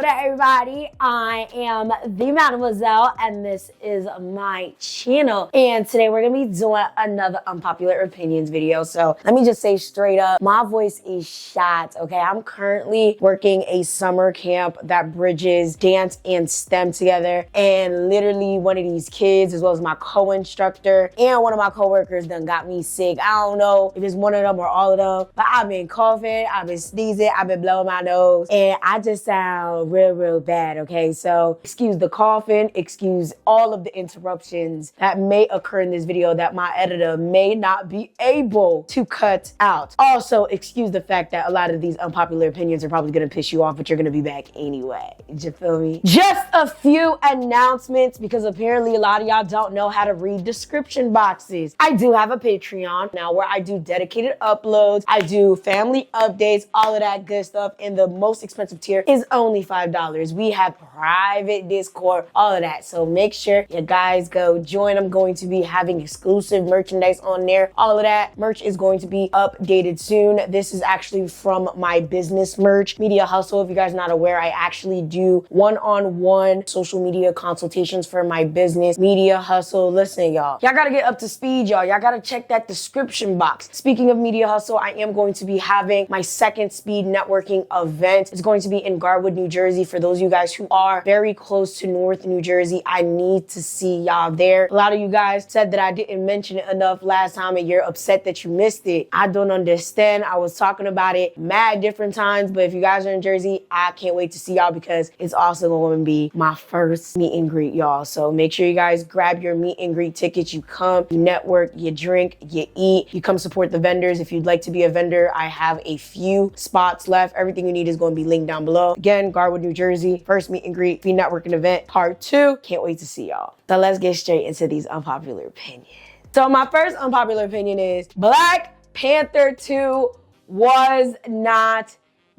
up everybody? I am the Mademoiselle and this is my channel. And today we're gonna be doing another unpopular opinions video. So let me just say straight up, my voice is shot, okay? I'm currently working a summer camp that bridges dance and STEM together. And literally one of these kids, as well as my co-instructor and one of my co-workers done got me sick. I don't know if it's one of them or all of them, but I've been coughing, I've been sneezing, I've been blowing my nose, and I just sound real bad, okay? So excuse the coughing, excuse all of the interruptions that may occur in this video that my editor may not be able to cut out. Also, excuse the fact that a lot of these unpopular opinions are probably gonna piss you off, but you're gonna be back anyway. You feel me? Just a few announcements, because apparently a lot of y'all don't know how to read description boxes. I do have a Patreon now where I do dedicated uploads, I do family updates, all of that good stuff, and the most expensive tier is only $5. We have private Discord, all of that. So make sure you guys go join. I'm going to be having exclusive merchandise on there. All of that merch is going to be updated soon. This is actually from my business merch, Media Hustle. If you guys are not aware, I actually do one-on-one social media consultations for my business, Media Hustle. Listen, y'all gotta get up to speed, y'all gotta check that description box. Speaking of Media Hustle, I am going to be having my second speed networking event. It's going to be in Garwood, New Jersey. For those of you guys who are very close to North New Jersey, I need to see y'all there. A lot of you guys said that I didn't mention it enough last time and you're upset that you missed it. I don't understand. I was talking about it mad different times, but if you guys are in Jersey, I can't wait to see y'all because it's also going to be my first meet and greet, y'all. So make sure you guys grab your meet and greet tickets. You come, you network, you drink, you eat, you come support the vendors. If you'd like to be a vendor, I have a few spots left. Everything you need is going to be linked down below. Again, Garwood, New Jersey, first meet and greet, free networking event, part 2. Can't wait to see y'all. So let's get straight into these unpopular opinions. So my first unpopular opinion is Black Panther 2 was not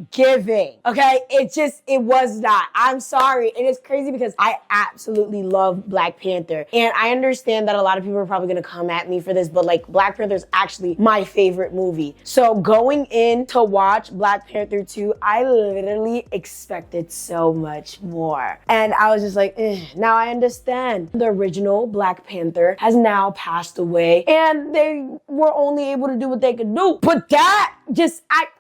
giving. Okay, it was not. I'm sorry. And it's crazy because I absolutely love Black Panther. And I understand that a lot of people are probably gonna come at me for this, but like Black Panther is actually my favorite movie. So going in to watch Black Panther 2, I literally expected so much more. And I was just like, now I understand. The original Black Panther has now passed away and they were only able to do what they could do. But that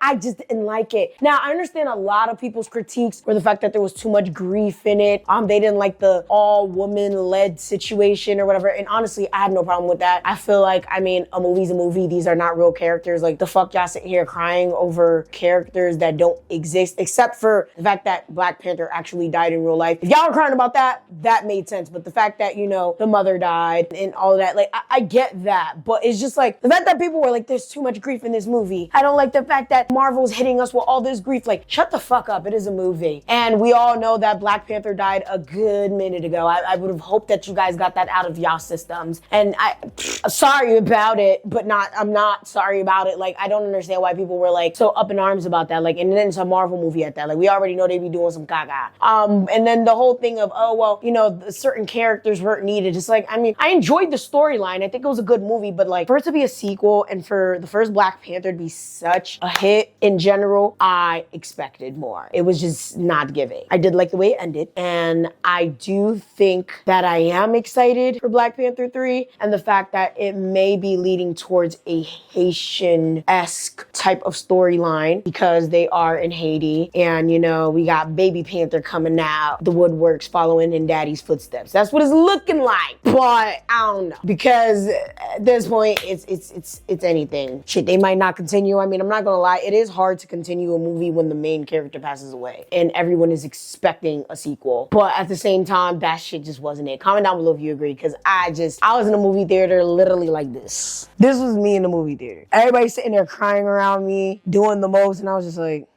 I just didn't like it. Now, I understand a lot of people's critiques were the fact that there was too much grief in it. They didn't like the all-woman-led situation or whatever. And honestly, I had no problem with that. I feel like, I mean, a movie's a movie. These are not real characters. Like, the fuck y'all sitting here crying over characters that don't exist, except for the fact that Black Panther actually died in real life. If y'all were crying about that, that made sense. But the fact that, you know, the mother died and all of that, like, I get that. But it's just like, the fact that people were like, there's too much grief in this movie. I don't like the fact that Marvel's hitting us with all this grief. Like, shut the fuck up. It is a movie. And we all know that Black Panther died a good minute ago. I would have hoped that you guys got that out of y'all systems. And sorry about it, but I'm not sorry about it. Like, I don't understand why people were like so up in arms about that. Like, and then it's a Marvel movie at that. Like, we already know they be doing some caca. And then the whole thing of, oh, well, you know, certain characters weren't needed. It's like, I mean, I enjoyed the storyline. I think it was a good movie, but like, for it to be a sequel and for the first Black Panther to be such a hit in general, I expected more. It was just not giving. I did like the way it ended, and I do think that I am excited for Black Panther 3 and the fact that it may be leading towards a Haitian-esque type of storyline because they are in Haiti, and you know, we got Baby Panther coming out, the woodworks following in Daddy's footsteps. That's what it's looking like, but I don't know, because at this point, it's anything. Shit, they might not continue. I mean, I'm not gonna lie, it is hard to continue a movie when the main character passes away and everyone is expecting a sequel. But at the same time, that shit just wasn't it. Comment down below if you agree, because I was in a movie theater literally like this. This was me in the movie theater. Everybody sitting there crying around me, doing the most, and I was just like,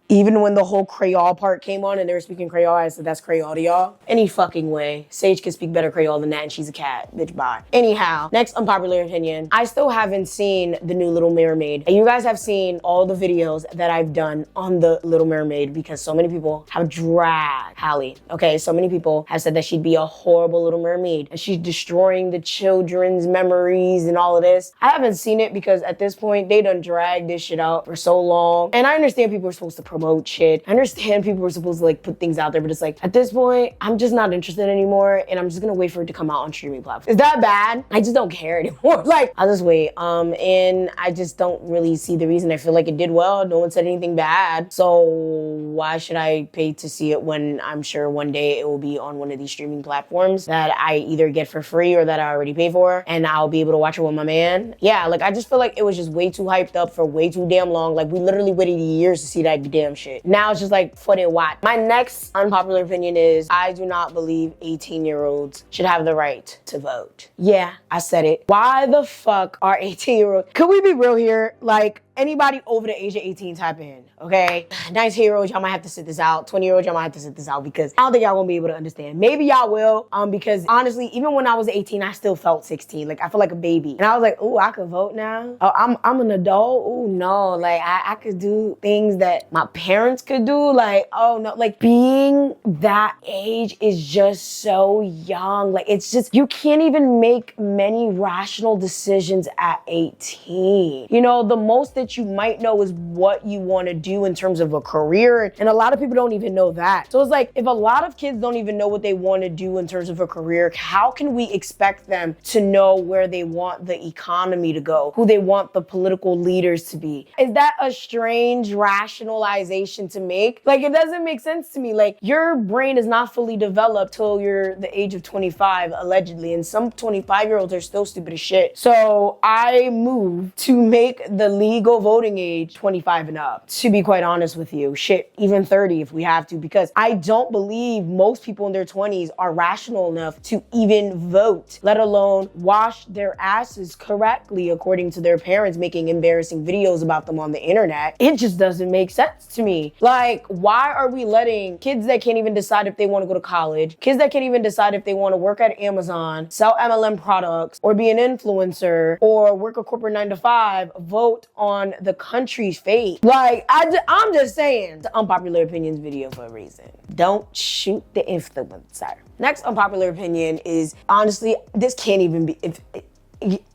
even when the whole Creole part came on and they were speaking Creole, I said, that's Creole to y'all? Any fucking way. Sage can speak better Creole than that and she's a cat. Bitch, bye. Anyhow, next unpopular opinion. I still haven't seen the new Little Mermaid. And you guys have seen all the videos that I've done on the Little Mermaid because so many people have dragged Halle. Okay, so many people have said that she'd be a horrible Little Mermaid and she's destroying the children's memories and all of this. I haven't seen it because at this point, they done dragged this shit out for so long. And I understand people are supposed to promote promote shit. I understand people were supposed to like put things out there, but it's like at this point, I'm just not interested anymore, and I'm just gonna wait for it to come out on streaming platforms. Is that bad? I just don't care anymore. Like, I'll just wait. And I just don't really see the reason. I feel like it did well. No one said anything bad. So why should I pay to see it when I'm sure one day it will be on one of these streaming platforms that I either get for free or that I already pay for, and I'll be able to watch it with my man? Yeah, like I just feel like it was just way too hyped up for way too damn long. Like we literally waited years to see that damn shit. Now it's just like for the what? My next unpopular opinion is I do not believe 18-year-olds should have the right to vote. Yeah, I said it. Why the fuck are 18-year-olds? Could we be real here? Like, anybody over the age of 18 type in, okay? 19-year-olds, y'all might have to sit this out. 20-year-olds, y'all might have to sit this out because I don't think y'all gonna be able to understand. Maybe y'all will, because honestly, even when I was 18, I still felt 16. Like, I feel like a baby. And I was like, ooh, I could vote now? Oh, I'm an adult? Ooh, no. Like, I could do things that my parents could do. Like, oh, no. Like, being that age is just so young. Like, it's just, you can't even make many rational decisions at 18. You know, the most that you might know is what you want to do in terms of a career. And a lot of people don't even know that. So it's like, if a lot of kids don't even know what they want to do in terms of a career, how can we expect them to know where they want the economy to go, who they want the political leaders to be? Is that a strange rationalization to make? Like, it doesn't make sense to me. Like, your brain is not fully developed till you're the age of 25, allegedly. And some 25-year-olds are still stupid as shit. So I moved to make the legal voting age 25 and up, to be quite honest with you. Shit, even 30 if we have to, because I don't believe most people in their 20s are rational enough to even vote, let alone wash their asses correctly according to their parents making embarrassing videos about them on the internet. It just doesn't make sense to me. Like, why are we letting kids that can't even decide if they want to go to college, kids that can't even decide if they want to work at Amazon, sell MLM products, or be an influencer, or work a corporate 9-to-5, vote on the country's fate? Like, I'm just saying, it's an unpopular opinions video for a reason. Don't shoot the influencer. Next unpopular opinion is, honestly, this can't even be,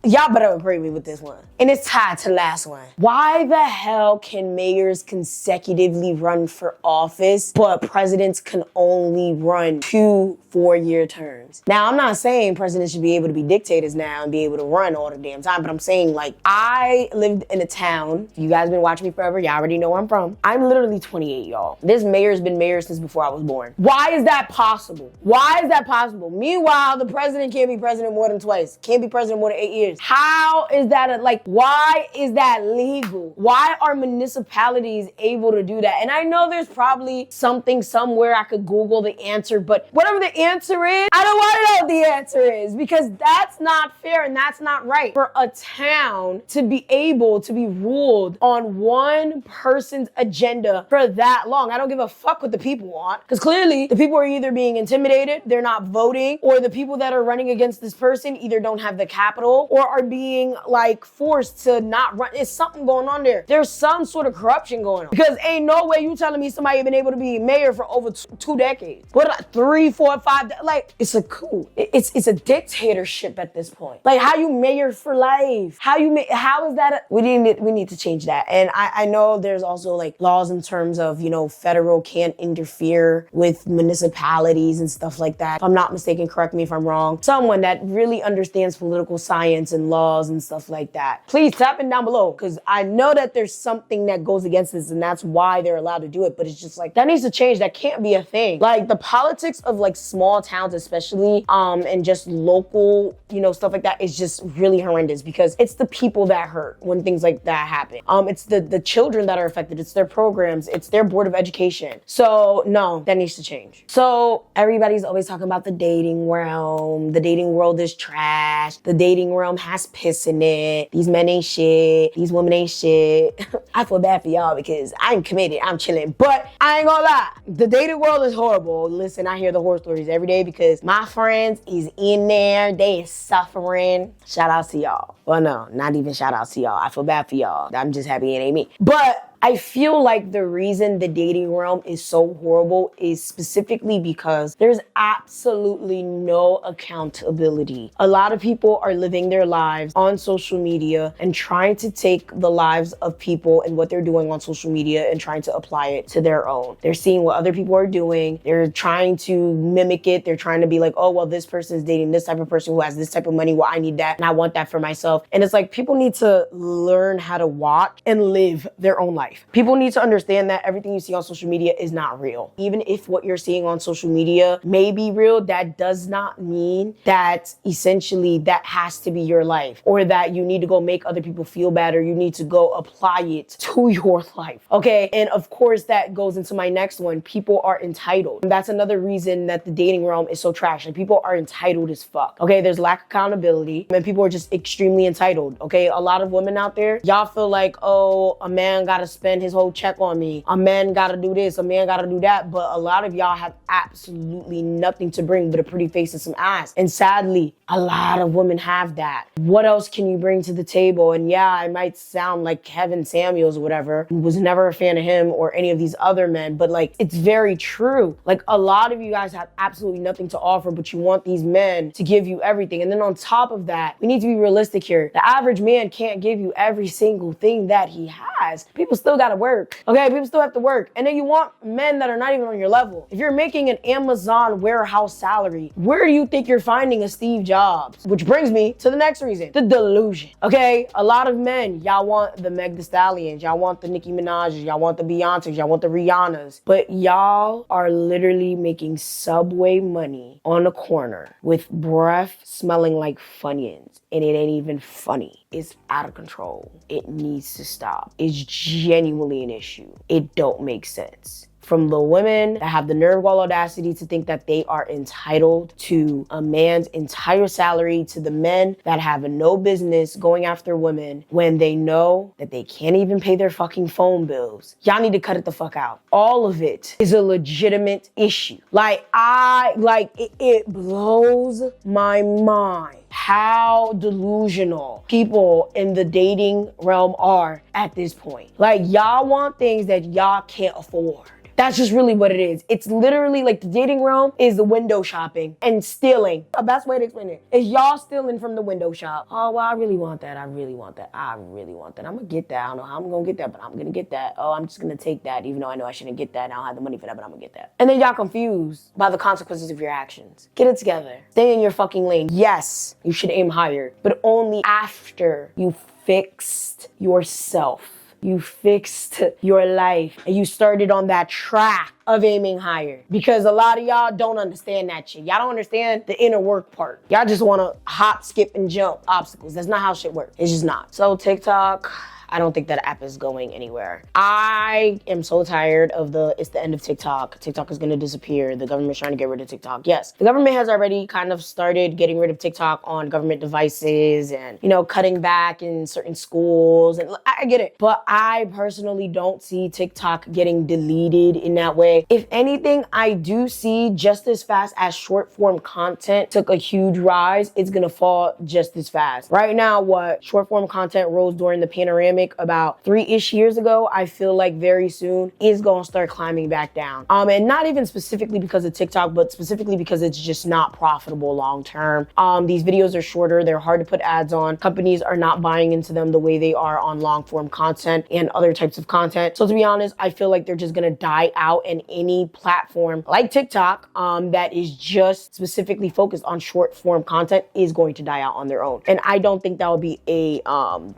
y'all better agree with this one. And it's tied to the last one. Why the hell can mayors consecutively run for office, but presidents can only run 2 4-year terms? Now, I'm not saying presidents should be able to be dictators now and be able to run all the damn time, but I'm saying, like, I lived in a town. You guys been watching me forever. Y'all already know where I'm from. I'm literally 28, y'all. This mayor's been mayor since before I was born. Why is that possible? Why is that possible? Meanwhile, the president can't be president more than twice. Can't be president more than 8 years. How is that why is that legal? Why are municipalities able to do that? And I know there's probably something somewhere I could Google the answer, but whatever the answer is, I don't want to know what the answer is, because that's not fair and that's not right for a town to be able to be ruled on one person's agenda for that long. I don't give a fuck what the people want, because clearly the people are either being intimidated, they're not voting, or the people that are running against this person either don't have the capital or are being like forced to not run. It's something going on there. There's some sort of corruption going on, because ain't no way you telling me somebody been able to be mayor for over 2 decades. What, like 3, 4, 5? Like, it's a coup. It's a dictatorship at this point. Like, how you mayor for life? How is that? We need to change that. And I know there's also like laws in terms of, you know, federal can't interfere with municipalities and stuff like that. If I'm not mistaken, correct me if I'm wrong. Someone that really understands political science and laws and stuff like that, please tap in down below, because I know that there's something that goes against this and that's why they're allowed to do it. But it's just like, that needs to change. That can't be a thing. Like, the politics of like small towns especially, and just local, you know, stuff like that is just really horrendous, because it's the people that hurt when things like that happen. It's the children that are affected. It's their programs. It's their board of education. So no, that needs to change. So everybody's always talking about the dating realm. The dating world is trash. The dating realm has piss in it. These men ain't shit. These women ain't shit. I feel bad for y'all because I'm committed. I'm chilling. But I ain't gonna lie. The dating world is horrible. Listen, I hear the horror stories every day because my friends is in there. They is suffering. Shout out to y'all. Well, no, not even shout out to y'all. I feel bad for y'all. I'm just happy it ain't me. But I feel like the reason the dating realm is so horrible is specifically because there's absolutely no accountability. A lot of people are living their lives on social media and trying to take the lives of people and what they're doing on social media and trying to apply it to their own. They're seeing what other people are doing. They're trying to mimic it. They're trying to be like, oh, well, this person is dating this type of person who has this type of money. Well, I need that and I want that for myself. And it's like people need to learn how to watch and live their own life. People need to understand that everything you see on social media is not real. Even if what you're seeing on social media may be real, that does not mean that essentially that has to be your life or that you need to go make other people feel bad or you need to go apply it to your life. Okay. And of course, that goes into my next one. People are entitled. And that's another reason that the dating realm is so trash. Like people are entitled as fuck. Okay. There's lack of accountability and people are just extremely entitled. Okay. A lot of women out there, y'all feel like, oh, a man gotta spend his whole check on me. A man gotta do this. A man gotta do that. But a lot of y'all have absolutely nothing to bring but a pretty face and some ass. And sadly, a lot of women have that. What else can you bring to the table? And yeah, I might sound like Kevin Samuels or whatever. Was never a fan of him or any of these other men, but like, it's very true. Like a lot of you guys have absolutely nothing to offer, but you want these men to give you everything. And then on top of that, we need to be realistic here. The average man can't give you every single thing that he has. People still gotta work. Okay, people still have to work. And then you want men that are not even on your level. If you're making an Amazon warehouse salary, where do you think you're finding a Steve Jobs? Which brings me to the next reason, the delusion. Okay, a lot of men, y'all want the Meg Thee Stallions, y'all want the Nicki Minaj's, y'all want the Beyonce's, y'all want the Rihanna's, but y'all are literally making Subway money on a corner with breath smelling like Funyuns, and it ain't even funny. It's out of control. It needs to stop. It's genuinely an issue. It don't make sense. From the women that have the nerve wall audacity to think that they are entitled to a man's entire salary, to the men that have no business going after women when they know that they can't even pay their fucking phone bills. Y'all need to cut it the fuck out. All of it is a legitimate issue. It blows my mind how delusional people in the dating realm are at this point. Like, y'all want things that y'all can't afford. That's just really what it is. It's literally like the dating realm is the window shopping and stealing. The best way to explain it is y'all stealing from the window shop. Oh, well, I really want that. I really want that. I really want that. I'm gonna get that. I don't know how I'm gonna get that, but I'm gonna get that. Oh, I'm just gonna take that, even though I know I shouldn't get that. I don't have the money for that, but I'm gonna get that. And then y'all confused by the consequences of your actions. Get it together. Stay in your fucking lane. Yes, you should aim higher, but only after you fixed yourself. You fixed your life and you started on that track of aiming higher. Because a lot of y'all don't understand that shit. Y'all don't understand the inner work part. Y'all just want to hop, skip, and jump obstacles. That's not how shit works. It's just not. So TikTok, I don't think that app is going anywhere. I am so tired of it's the end of TikTok. TikTok is gonna disappear. The government's trying to get rid of TikTok. Yes, the government has already kind of started getting rid of TikTok on government devices and, cutting back in certain schools. And I get it. But I personally don't see TikTok getting deleted in that way. If anything, I do see just as fast as short form content took a huge rise, it's gonna fall just as fast. Right now, what short form content rose during the panoramic about 3-ish years ago, I feel like very soon is gonna start climbing back down. And not even specifically because of TikTok, but specifically because it's just not profitable long term. These videos are shorter, they're hard to put ads on. Companies are not buying into them the way they are on long form content and other types of content. So to be honest, I feel like they're just gonna die out, and any platform like TikTok that is just specifically focused on short form content is going to die out on their own. And I don't think that will be a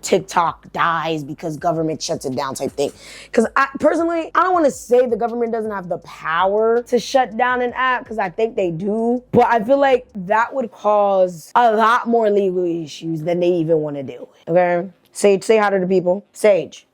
TikTok die because government shuts it down type thing. Because I don't want to say the government doesn't have the power to shut down an app, because I think they do, but I feel like that would cause a lot more legal issues than they even want to deal with. Okay? Sage, say hi to the people. Sage.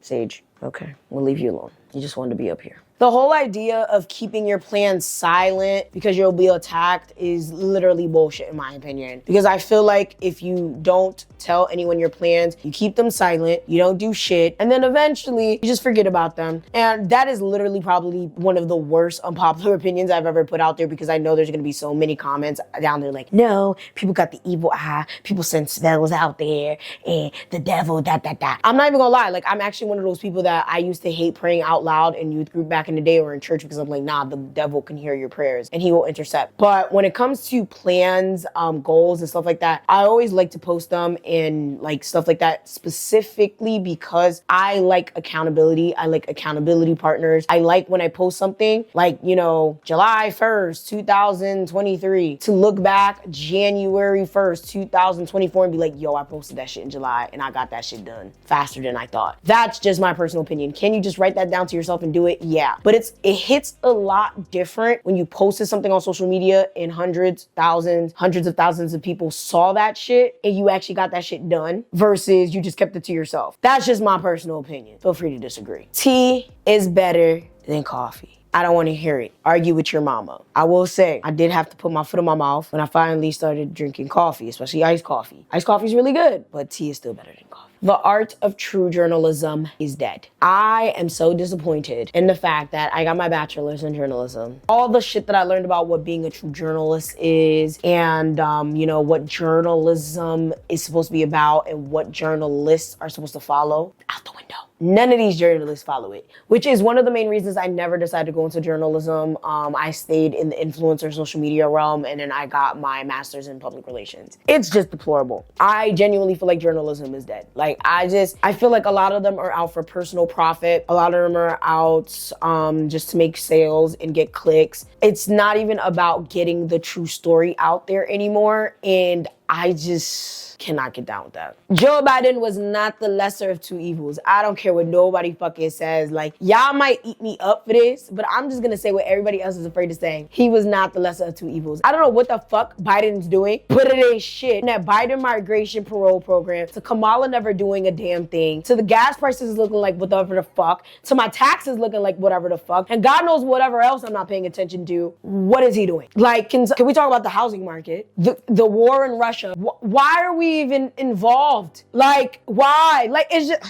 Okay, we'll leave you alone. You just wanted to be up here. The whole idea of keeping your plans silent because you'll be attacked is literally bullshit in my opinion. Because I feel like if you don't tell anyone your plans, you keep them silent, you don't do shit, and then eventually you just forget about them. And that is literally probably one of the worst unpopular opinions I've ever put out there, because I know there's gonna be so many comments down there like, no, people got the evil eye, people send spells out there, and the devil, that. I'm not even gonna lie, like I'm actually one of those people that I used to hate praying out loud in youth group back in the day or in church, because I'm like, nah, the devil can hear your prayers and he will intercept. But when it comes to plans, goals and stuff like that, I always like to post them and like stuff like that, specifically because I like accountability. I like accountability partners. I like when I post something like, you know, July 1st, 2023, to look back January 1st, 2024 and be like, yo, I posted that shit in July and I got that shit done faster than I thought. That's just my personal opinion. Can you just write that down to yourself and do it? Yeah. But it hits a lot different when you posted something on social media and hundreds of thousands of people saw that shit and you actually got that shit done versus you just kept it to yourself. That's just my personal opinion. Feel free to disagree. Tea is better than coffee. I don't want to hear it. Argue with your mama. I will say, I did have to put my foot in my mouth when I finally started drinking coffee, especially iced coffee. Iced coffee is really good, but tea is still better than coffee. The art of true journalism is dead. I am so disappointed in the fact that I got my bachelor's in journalism. All the shit that I learned about what being a true journalist is and, you know, what journalism is supposed to be about and what journalists are supposed to follow, out the window. None of these journalists follow it, which is one of the main reasons I never decided to go into journalism. I stayed in the influencer social media realm and then I got my master's in public relations. It's just deplorable. I genuinely feel like journalism is dead. Like I feel like a lot of them are out for personal profit. A lot of them are out just to make sales and get clicks. It's not even about getting the true story out there anymore. And I just cannot get down with that. Joe Biden was not the lesser of two evils. I don't care what nobody fucking says. Like, y'all might eat me up for this, but I'm just gonna say what everybody else is afraid to say. He was not the lesser of two evils. I don't know what the fuck Biden's doing, but it ain't shit. And that Biden migration parole program, to Kamala never doing a damn thing, to the gas prices looking like whatever the fuck, to my taxes looking like whatever the fuck, and God knows whatever else I'm not paying attention to. What is he doing? Like, can we talk about the housing market? The war in Russia. Why are we even involved? Like, why? Like, it's just,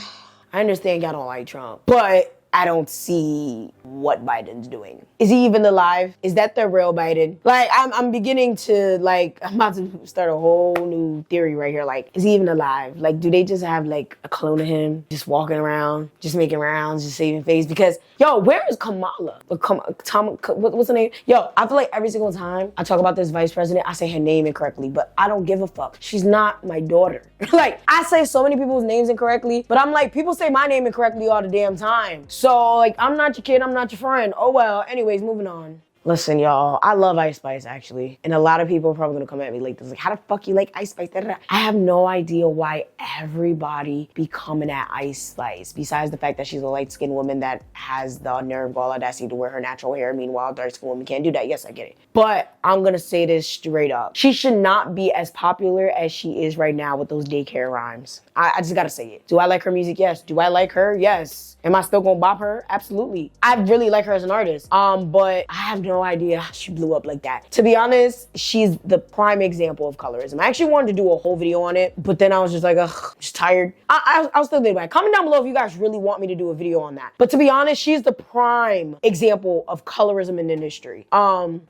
I understand y'all don't like Trump, but I don't see what Biden's doing. Is he even alive? Is that the real Biden? Like, I'm beginning to, like, I'm about to start a whole new theory right here. Like, is he even alive? Like, do they just have, like, a clone of him just walking around, just making rounds, just saving face? Because, yo, where is Kamala? What's her name? Yo, I feel like every single time I talk about this vice president, I say her name incorrectly, but I don't give a fuck. She's not my daughter. Like, I say so many people's names incorrectly, but I'm like, people say my name incorrectly all the damn time. So, like, I'm not your kid, I'm not your friend. Oh well, anyways, moving on. Listen, y'all, I love Ice Spice, actually. And a lot of people are probably gonna come at me like this. Like, how the fuck you like Ice Spice? Da, da, da. I have no idea why everybody be coming at Ice Spice, besides the fact that she's a light-skinned woman that has the nerve, gall, audacity to wear her natural hair. Meanwhile, dark-skinned women can't do that. Yes, I get it. But I'm gonna say this straight up. She should not be as popular as she is right now with those daycare rhymes. I just gotta say it. Do I like her music? Yes. Do I like her? Yes. Am I still gonna bop her? Absolutely. I really like her as an artist. But I have no idea how she blew up like that. To be honest, she's the prime example of colorism. I actually wanted to do a whole video on it, but then I was just like, ugh, I'm just tired. I'll still think about it. Comment down below if you guys really want me to do a video on that. But to be honest, she's the prime example of colorism in the industry.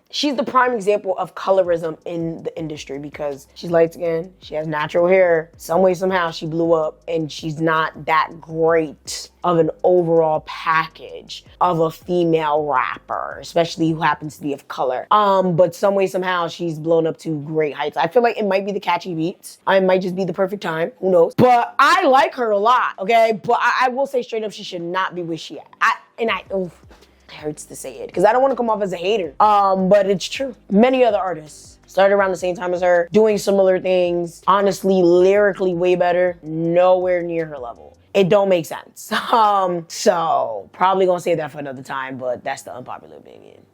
She's the prime example of colorism in the industry because she's light skinned, she has natural hair. Some way, somehow she blew up, and she's not that great of an overall package of a female rapper, especially who happens to be of color. But some way, somehow she's blown up to great heights. I feel like it might be the catchy beats. It might just be the perfect time, who knows? But I like her a lot, okay? But I will say straight up, she should not be where she at. It hurts to say it, because I don't want to come off as a hater. But it's true. Many other artists started around the same time as her, doing similar things, honestly, lyrically way better, nowhere near her level. It don't make sense. So probably gonna say that for another time, but that's the unpopular opinion.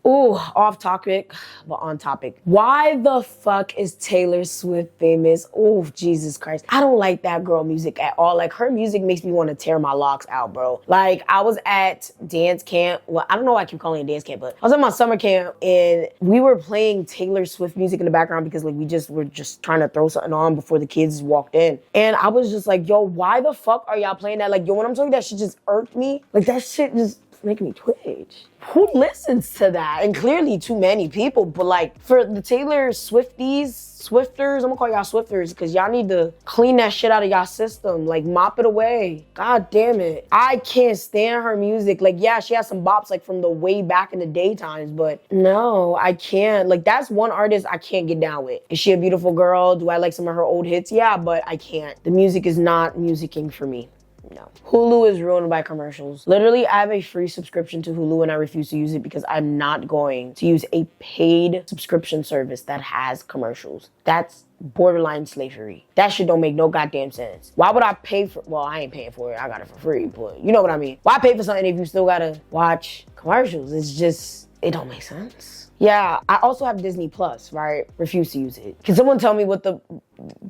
Ooh, off topic, but on topic. Why the fuck is Taylor Swift famous? Oh, Jesus Christ. I don't like that girl music at all. Like, her music makes me want to tear my locks out, bro. Like, I was at dance camp. Well, I don't know why I keep calling it dance camp, but I was at my summer camp and we were playing Taylor Swift music in the background because like we were just trying to throw something on before the kids walked in. And I was just like, yo, why the fuck are y'all playing that? Like, yo, when I'm telling you that shit just irked me. Like, that shit just making me twitch. Who listens to that? And clearly too many people, but like for the Taylor Swifters, I'm gonna call y'all Swifters because y'all need to clean that shit out of y'all system. Like, mop it away. God damn it. I can't stand her music. Like, yeah, she has some bops like from the way back in the day times, but no, I can't. Like, that's one artist I can't get down with. Is she a beautiful girl? Do I like some of her old hits? Yeah, but I can't. The music is not musicking for me. No. Hulu is ruined by commercials. Literally, I have a free subscription to Hulu and I refuse to use it because I'm not going to use a paid subscription service that has commercials. That's borderline slavery. That shit don't make no goddamn sense. Why would I pay for, well, I ain't paying for it. I got it for free, but you know what I mean. Why pay for something if you still gotta watch commercials? It's just, it don't make sense. Yeah, I also have Disney Plus, right? Refuse to use it. Can someone tell me what the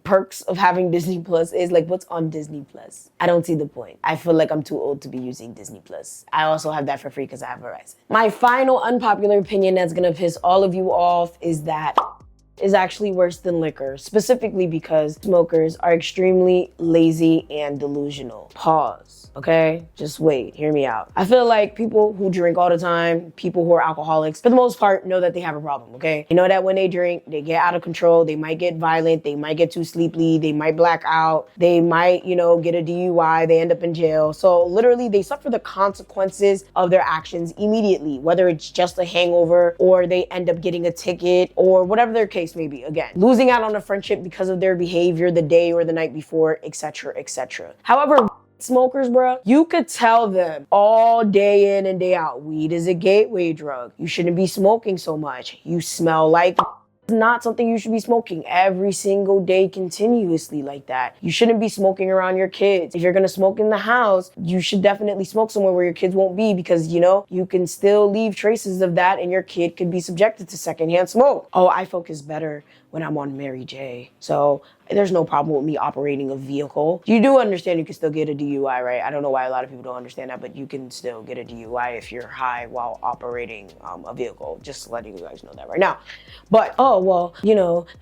perks of having Disney Plus is? Like, what's on Disney Plus? I don't see the point. I feel like I'm too old to be using Disney Plus. I also have that for free because I have Verizon. My final unpopular opinion that's gonna piss all of you off is that is actually worse than liquor, specifically because smokers are extremely lazy and delusional. Pause, okay? Just wait, hear me out. I feel like people who drink all the time, people who are alcoholics, for the most part, know that they have a problem, okay? You know that when they drink, they get out of control, they might get violent, they might get too sleepy, they might black out, they might, get a DUI, they end up in jail. So literally, they suffer the consequences of their actions immediately, whether it's just a hangover or they end up getting a ticket or whatever their case may be. Again, losing out on a friendship because of their behavior the day or the night before, etc., etc. However, smokers, bro, you could tell them all day in and day out, weed is a gateway drug. You shouldn't be smoking so much. You smell like not something you should be smoking every single day continuously like that. You shouldn't be smoking around your kids. If you're gonna smoke in the house, you should definitely smoke somewhere where your kids won't be because, you can still leave traces of that and your kid could be subjected to secondhand smoke. Oh, I focus better when I'm on Mary J. So there's no problem with me operating a vehicle. You do understand you can still get a DUI, right? I don't know why a lot of people don't understand that, but you can still get a DUI if you're high while operating a vehicle. Just letting you guys know that right now. But,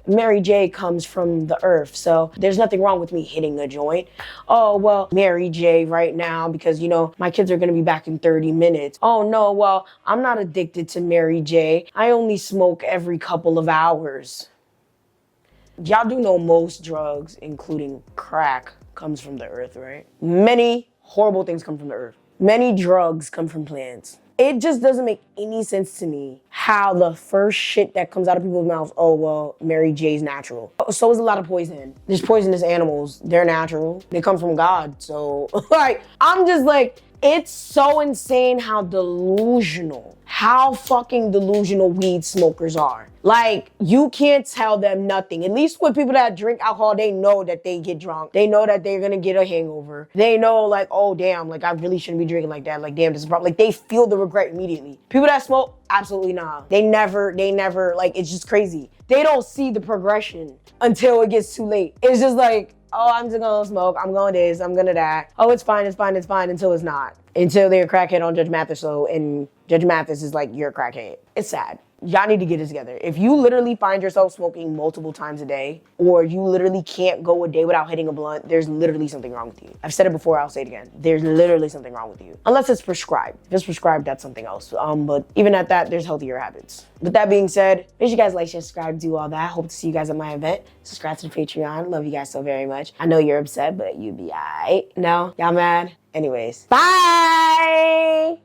Mary J comes from the earth, so there's nothing wrong with me hitting a joint. Oh, well, Mary J right now because, my kids are gonna be back in 30 minutes. Oh, no, well, I'm not addicted to Mary J. I only smoke every couple of hours. Y'all do know most drugs, including crack, comes from the earth, right? Many horrible things come from the earth. Many drugs come from plants. It just doesn't make any sense to me how the first shit that comes out of people's mouths, oh, well, Mary J's natural. So is a lot of poison. There's poisonous animals. They're natural. They come from God. So, I'm just like, it's so insane how fucking delusional weed smokers are. Like, you can't tell them nothing. At least with people that drink alcohol, they know that they get drunk. They know that they're gonna get a hangover. They know, like, oh, damn, like, I really shouldn't be drinking like that. Like, damn, this is a problem. Like, they feel the regret immediately. People that smoke, absolutely not. They never, like, it's just crazy. They don't see the progression until it gets too late. It's just like, oh, I'm just gonna smoke, I'm gonna this, I'm gonna that. Oh, it's fine, until it's not. Until they're a crackhead on Judge Mathis, and Judge Mathis is like, you're a crackhead. It's sad. Y'all need to get it together. If you literally find yourself smoking multiple times a day, or you literally can't go a day without hitting a blunt, there's literally something wrong with you. I've said it before, I'll say it again. There's literally something wrong with you. Unless it's prescribed. If it's prescribed, that's something else. But even at that, there's healthier habits. With that being said, make sure you guys like, share, subscribe, do all that. Hope to see you guys at my event. Subscribe to the Patreon. Love you guys so very much. I know you're upset, but you be alright. No? Y'all mad? Anyways, bye!